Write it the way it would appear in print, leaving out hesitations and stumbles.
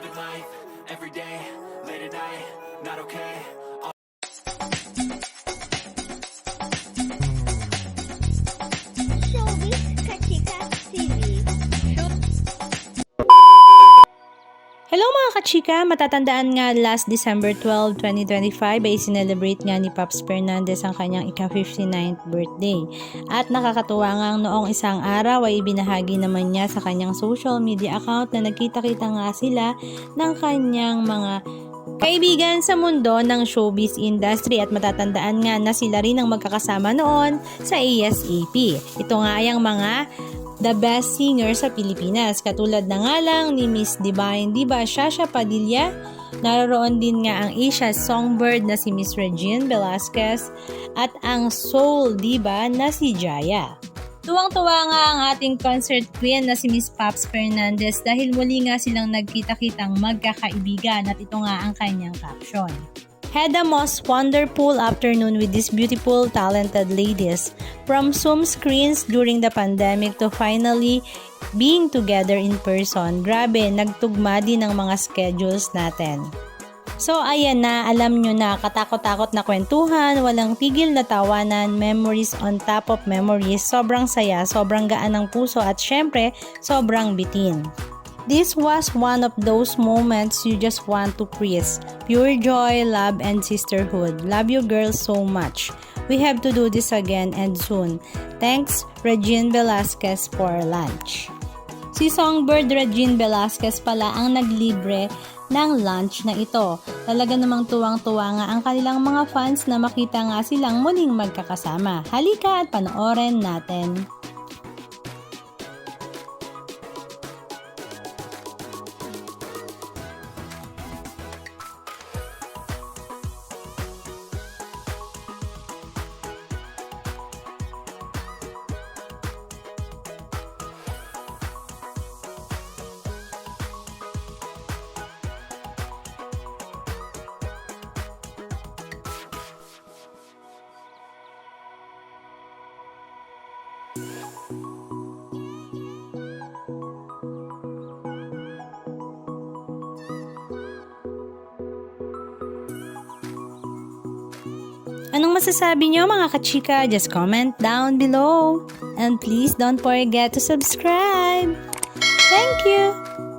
living life, every day, late at night, not okay. Showbiz Kachika TV. Hello mga kachika! Matatandaan nga last December 12, 2025 ay sinelebrate nga ni Pops Fernandez ang kanyang ika-59th birthday. At nakakatuwa nga noong isang araw ay ibinahagi naman niya sa kanyang social media account na nagkita-kita nga sila ng kanyang mga kaibigan sa mundo ng showbiz industry at matatandaan nga na sila rin ang magkakasama noon sa ASAP. Ito nga ay ang mga the best singer sa Pilipinas. Katulad na nga lang ni Miss Divine Diva Shasha Padilla, naroon din nga ang Asia's Songbird na si Miss Regine Velasquez at ang Soul Diva na si Jaya. Tuwang-tuwa nga ang ating concert queen na si Miss Pops Fernandez dahil muli nga silang nagkita-kitang magkakaibigan at ito nga ang kanyang caption. Had a most wonderful afternoon with these beautiful, talented ladies. From Zoom screens during the pandemic to finally being together in person. Grabe, nagtugma din ang mga schedules natin. So ayan na, alam nyo na, katakot-takot na kwentuhan, walang tigil na tawanan, memories on top of memories, sobrang saya, sobrang gaan ng puso at syempre, sobrang bitin. This was one of those moments you just want to freeze. Pure joy, love, and sisterhood. Love you girls so much. We have to do this again and soon. Thanks, Regine Velasquez for lunch. Si Songbird Regine Velasquez pala ang naglibre ng lunch na ito. Talaga namang tuwang-tuwa nga ang kanilang mga fans na makita nga silang muling magkakasama. Halika at panoorin natin. Anong masasabi nyo mga kachika? Just comment down below. And please don't forget to subscribe. Thank you!